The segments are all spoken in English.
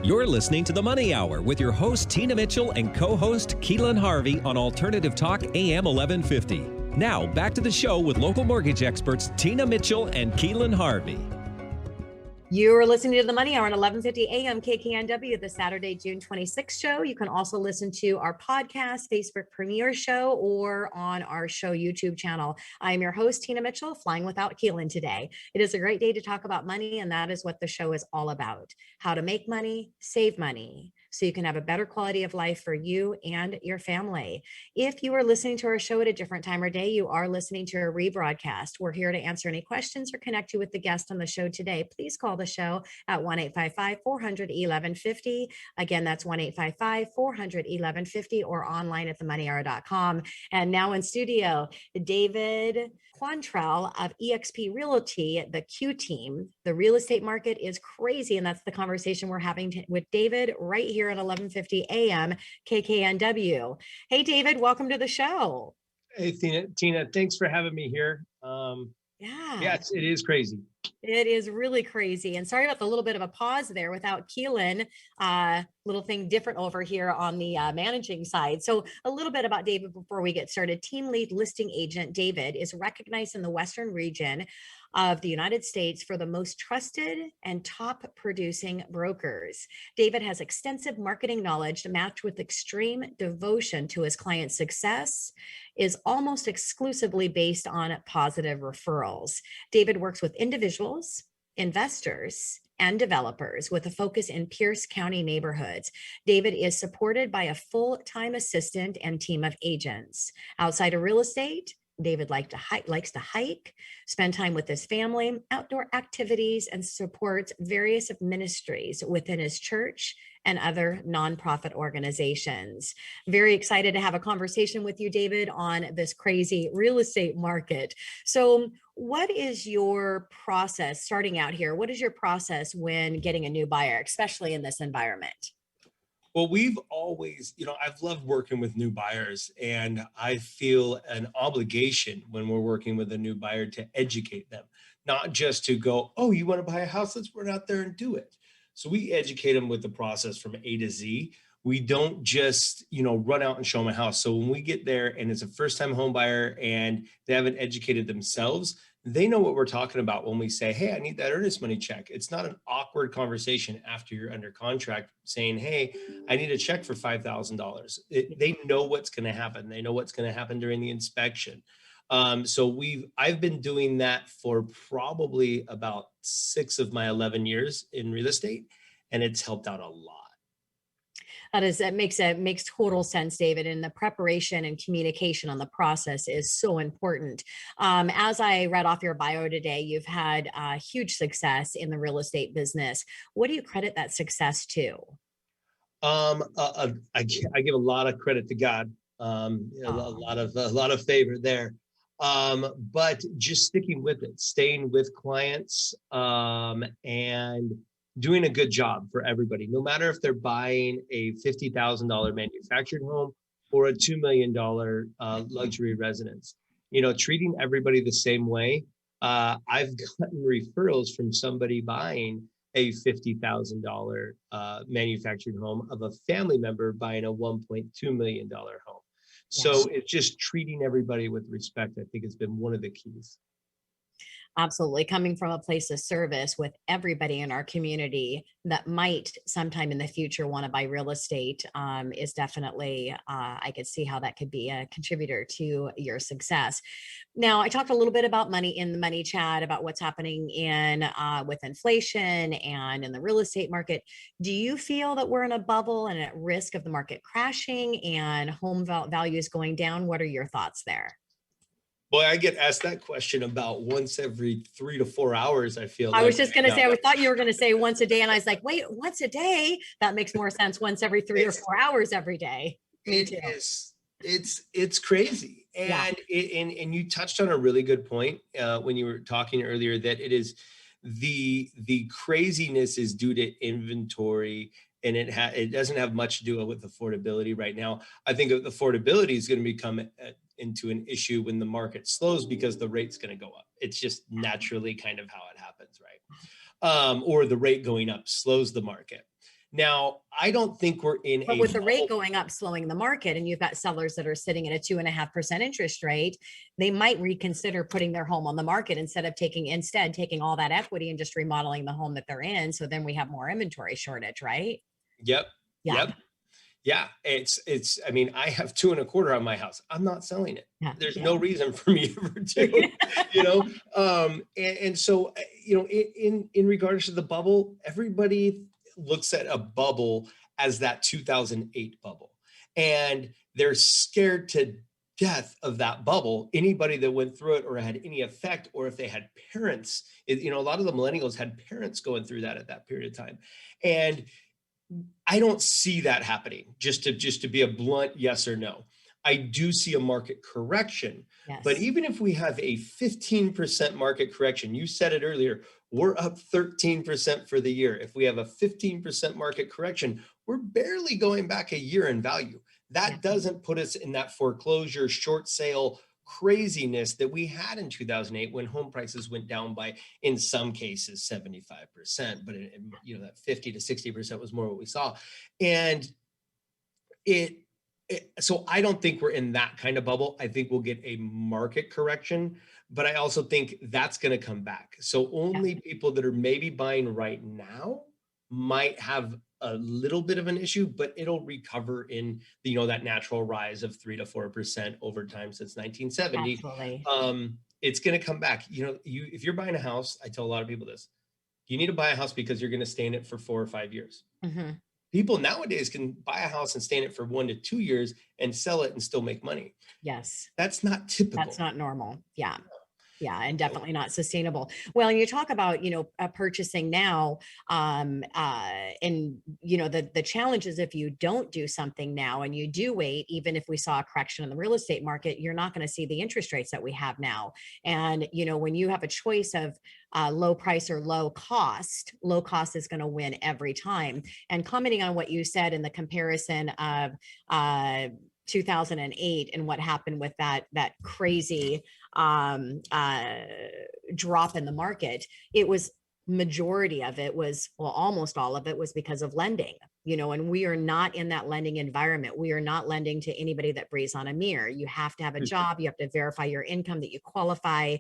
You're listening to The Money Hour with your host, Tina Mitchell, and co-host, Keelan Harvey on Alternative Talk AM 1150. Now, back to the show with local mortgage experts, Tina Mitchell and Keelan Harvey. You are listening to The Money Hour on 1150 AM KKNW, the Saturday, June 26th show. You can also listen to our podcast, Facebook premiere show, or on our show YouTube channel. I am your host, Tina Mitchell, flying without Keelan today. It is a great day to talk about money, and that is what the show is all about. How to make money, save money, so you can have a better quality of life for you and your family. If you are listening to our show at a different time or day, you are listening to a rebroadcast. We're here to answer any questions or connect you with the guest on the show today. Please call the show at 1-855-400-1150. Again, that's 1-855-400-1150 or online at themoneyhour.com. And now in studio, David Quantrell of eXp Realty, the Q team. The real estate market is crazy, and that's the conversation we're having with David right here at 1150 AM KKNW. Hey, David, welcome to the show. Hey, Tina, thanks for having me here. It is crazy. It is really crazy. And sorry about the little bit of a pause there without Keelan, little thing different over here on the managing side. So a little bit about David before we get started. Team lead listing agent David is recognized in the Western region of the United States for the most trusted and top producing brokers. David has extensive marketing knowledge matched with extreme devotion to his client's success, is almost exclusively based on positive referrals. David works with individuals, investors, and developers with a focus in Pierce County neighborhoods. David is supported by a full-time assistant and team of agents. Outside of real estate, David likes to hike, spend time with his family, outdoor activities, and supports various ministries within his church and other nonprofit organizations. Very excited to have a conversation with you, David, on this crazy real estate market. So what is your process starting out here? What is your process when getting a new buyer, especially in this environment? Well, we've always, I've loved working with new buyers, and I feel an obligation when we're working with a new buyer to educate them, not just to go, oh, you want to buy a house? Let's run out there and do it. So we educate them with the process from A to Z. We don't just, run out and show them a house. So when we get there and it's a first-time home buyer and they haven't educated themselves, they know what we're talking about when we say, hey, I need that earnest money check. It's not an awkward conversation after you're under contract saying, hey, I need a check for $5,000. They know what's going to happen. They know what's going to happen during the inspection. I've been doing that for probably about 6 of my 11 years in real estate, and it's helped out a lot. That makes total sense, David. And the preparation and communication on the process is so important. As I read off your bio today, you've had huge success in the real estate business. What do you credit that success to? I give a lot of credit to God. A lot of favor there. But just sticking with it, staying with clients, and doing a good job for everybody, no matter if they're buying a $50,000 manufactured home or a $2 million luxury residence, treating everybody the same way. I've gotten referrals from somebody buying a $50,000 manufactured home of a family member buying a $1.2 million home. Yes. So it's just treating everybody with respect, I think, has been one of the keys. Absolutely. Coming from a place of service with everybody in our community that might sometime in the future want to buy real estate is definitely, I could see how that could be a contributor to your success. Now, I talked a little bit about money in the money chat, about what's happening with inflation and in the real estate market. Do you feel that we're in a bubble and at risk of the market crashing and home values going down? What are your thoughts there? Boy, I get asked that question about once every 3 to 4 hours, I feel. I was just going to say, I thought you were going to say once a day. And I was like, wait, once a day? That makes more sense. Once every 3 or 4 hours every day. Me too. It's crazy. And and you touched on a really good point when you were talking earlier, that it is the craziness is due to inventory, and it doesn't have much to do with affordability right now. I think affordability is going to become into an issue when the market slows, because the rate's going to go up. It's just naturally kind of how it happens, right? Or the rate going up slows the market. Now, I don't think we're in But a with the rate bubble. going up, slowing the market, and you've got sellers that are sitting at a 2.5% interest rate, they might reconsider putting their home on the market instead of taking all that equity and just remodeling the home that they're in. So then we have more inventory shortage, right? Yep. Yeah. Yep. Yeah. I mean, I have 2.25 on my house. I'm not selling it. Yeah. There's Yeah. no reason for me ever to, you know? And so, in regards to the bubble, everybody looks at a bubble as that 2008 bubble. And they're scared to death of that bubble. Anybody that went through it or had any effect, or if they had parents, a lot of the millennials had parents going through that at that period of time. And I don't see that happening. Just to be a blunt yes or no. I do see a market correction, but Yes. even if we have a 15% market correction, you said it earlier, we're up 13% for the year. If we have a 15% market correction, we're barely going back a year in value. Yeah. That doesn't put us in that foreclosure short sale craziness that we had in 2008 when home prices went down by, in some cases, 75%, but that 50 to 60% was more what we saw. And so I don't think we're in that kind of bubble. I think we'll get a market correction, but I also think that's going to come back. So only people that are maybe buying right now might have a little bit of an issue, but it'll recover in that natural rise of 3 to 4% over time since 1970. Absolutely. It's going to come back. If you're buying a house, I tell a lot of people this, you need to buy a house because you're going to stay in it for 4 or 5 years. Mm-hmm. People nowadays can buy a house and stay in it for 1 to 2 years and sell it and still make money. Yes. That's not typical. That's not normal. Yeah. Yeah, and definitely not sustainable. Well, and you talk about, purchasing now, and the challenge is if you don't do something now and you do wait, even if we saw a correction in the real estate market, you're not going to see the interest rates that we have now. And, when you have a choice of low price or low cost is going to win every time. And commenting on what you said in the comparison of 2008 and what happened with that crazy drop in the market, it was majority of it was, well, almost all of it was because of lending, and we are not in that lending environment. We are not lending to anybody that breathes on a mirror. You have to have a job. You have to verify your income, that you qualify.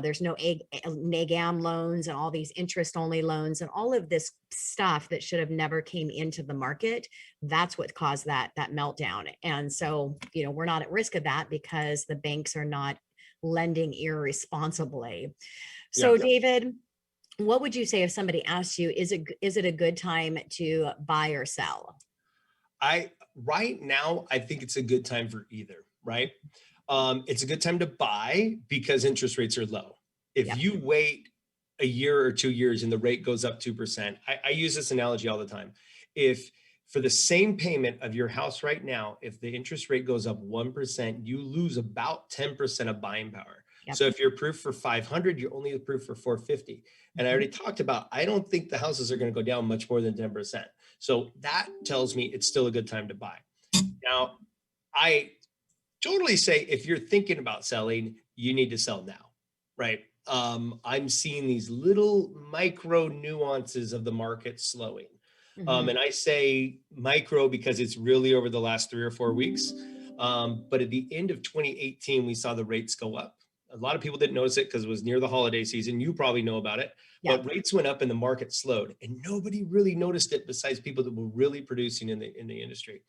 There's no NAGAM loans and all these interest only loans and all of this stuff that should have never came into the market. That's what caused that meltdown. And so, we're not at risk of that because the banks are not lending irresponsibly. So David, what would you say if somebody asked you, is it a good time to buy or sell? Right now, I think it's a good time for either, right? It's a good time to buy because interest rates are low. If you wait a year or 2 years and the rate goes up 2%, I use this analogy all the time. If for the same payment of your house right now, if the interest rate goes up 1%, you lose about 10% of buying power. Yep. So if you're approved for 500, you're only approved for 450. And I already talked about, I don't think the houses are going to go down much more than 10%. So that tells me it's still a good time to buy. Now, I totally say if you're thinking about selling, you need to sell now, right? I'm seeing these little micro nuances of the market slowing. And I say micro because it's really over the last 3 or 4 weeks. But at the end of 2018, we saw the rates go up. A lot of people didn't notice it because it was near the holiday season. You probably know about it, but rates went up and the market slowed, and nobody really noticed it besides people that were really producing in the industry.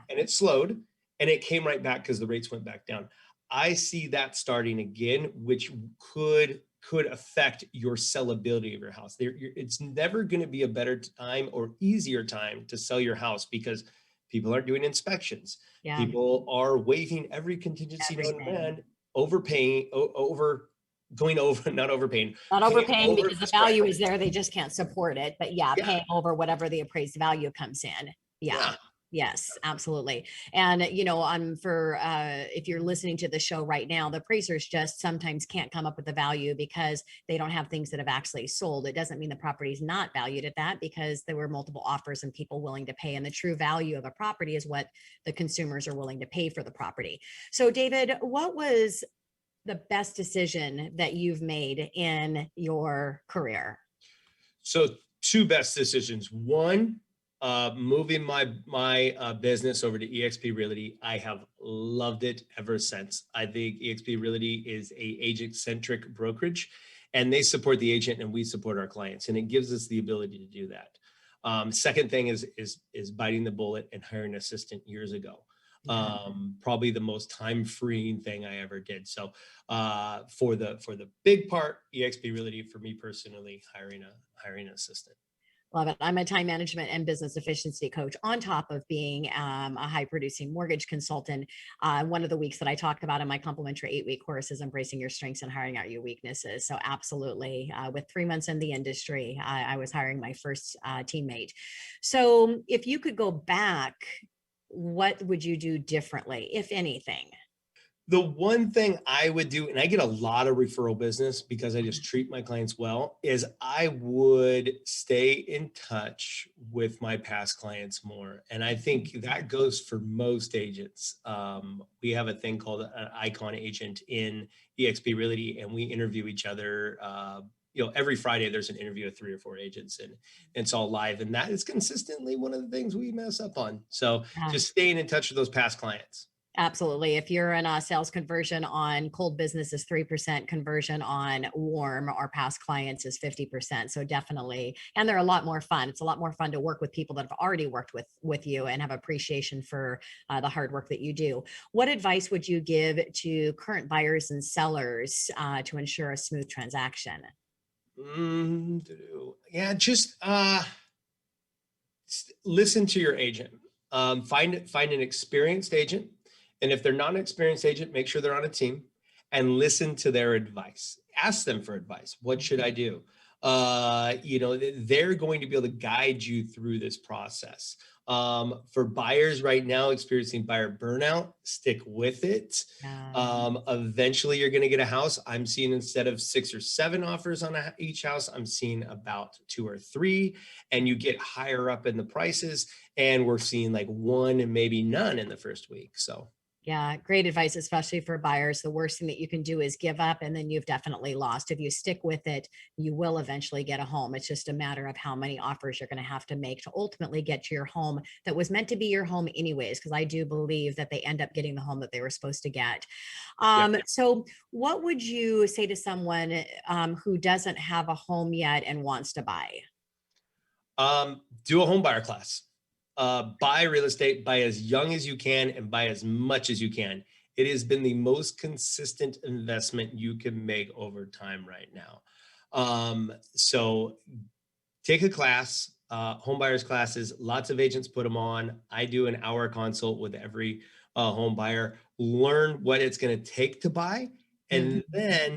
And it slowed, and it came right back because the rates went back down. I see that starting again, which could affect your sellability of your house. It's never going to be a better time or easier time to sell your house because people aren't doing inspections. People are waiving every contingency known to man, overpaying, not overpaying because the value is there. They just can't support it. But paying over whatever the appraised value comes in. Yes, absolutely. And, if you're listening to the show right now, the appraisers just sometimes can't come up with the value because they don't have things that have actually sold. It doesn't mean the property is not valued at that because there were multiple offers and people willing to pay. And the true value of a property is what the consumers are willing to pay for the property. So David, what was the best decision that you've made in your career? So 2 best decisions. One, Moving my business over to eXp Realty, I have loved it ever since. I think eXp Realty is a agent-centric brokerage, and they support the agent and we support our clients, and it gives us the ability to do that. Second thing is biting the bullet and hiring an assistant years ago. Probably the most time-freeing thing I ever did. So for the big part, eXp Realty, for me personally, hiring an assistant. Love it. I'm a time management and business efficiency coach on top of being a high producing mortgage consultant. One of the weeks that I talk about in my complimentary 8-week course is embracing your strengths and hiring out your weaknesses. So absolutely. With 3 months in the industry, I was hiring my first teammate. So if you could go back, what would you do differently, if anything? The one thing I would do, and I get a lot of referral business because I just treat my clients well, is I would stay in touch with my past clients more. And I think that goes for most agents. We have a thing called an icon agent in eXp Realty, and we interview each other. Every Friday there's an interview of 3 or 4 agents, and it's all live. And that is consistently one of the things we mess up on. So just staying in touch with those past clients. Absolutely. If you're in a sales conversion on cold business is 3%, conversion on warm or past clients is 50%. So definitely, and they're a lot more fun. It's a lot more fun to work with people that have already worked with you and have appreciation for the hard work that you do. What advice would you give to current buyers and sellers to ensure a smooth transaction? Just listen to your agent. Find an experienced agent. And if they're not an experienced agent, make sure they're on a team and listen to their advice. Ask them for advice. What should I do? They're going to be able to guide you through this process. For buyers right now experiencing buyer burnout, stick with it. Eventually you're going to get a house. I'm seeing, instead of 6 or 7 offers on each house, I'm seeing about 2 or 3, and you get higher up in the prices. And we're seeing like 1 and maybe none in the first week. So yeah, great advice, especially for buyers. The worst thing that you can do is give up, and then you've definitely lost. If you stick with it, you will eventually get a home. It's just a matter of how many offers you're going to have to make to ultimately get to your home that was meant to be your home anyways, because I do believe that they end up getting the home that they were supposed to get. So what would you say to someone who doesn't have a home yet and wants to buy? Do a home buyer class. Buy real estate, buy as young as you can and buy as much as you can. It has been the most consistent investment you can make over time right now. So take a class, home buyers classes. Lots of agents put them on. I do an hour consult with every home buyer. Learn what it's going to take to buy, and then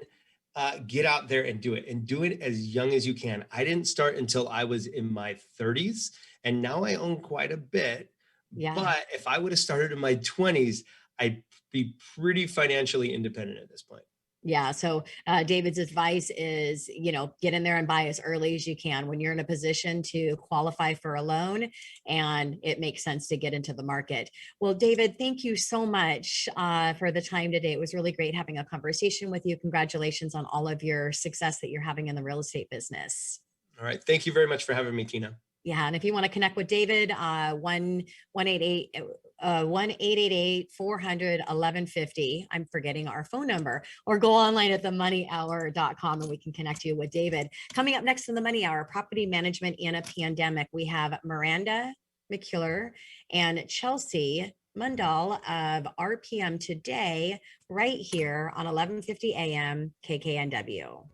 get out there and do it, and do it as young as you can. I didn't start until I was in my 30s, and now I own quite a bit. But if I would have started in my 20s, I'd be pretty financially independent at this point. Yeah. So David's advice is, get in there and buy as early as you can when you're in a position to qualify for a loan and it makes sense to get into the market. Well, David, thank you so much for the time today. It was really great having a conversation with you. Congratulations on all of your success that you're having in the real estate business. All right. Thank you very much for having me, Tina. Yeah. And if you want to connect with David, 1-888-400-1150. I'm forgetting our phone number, or go online at themoneyhour.com and we can connect you with David. Coming up next in the Money Hour, property management in a pandemic, we have Miranda McCuller and Chelsea Mundal of RPM Today right here on 1150 AM KKNW.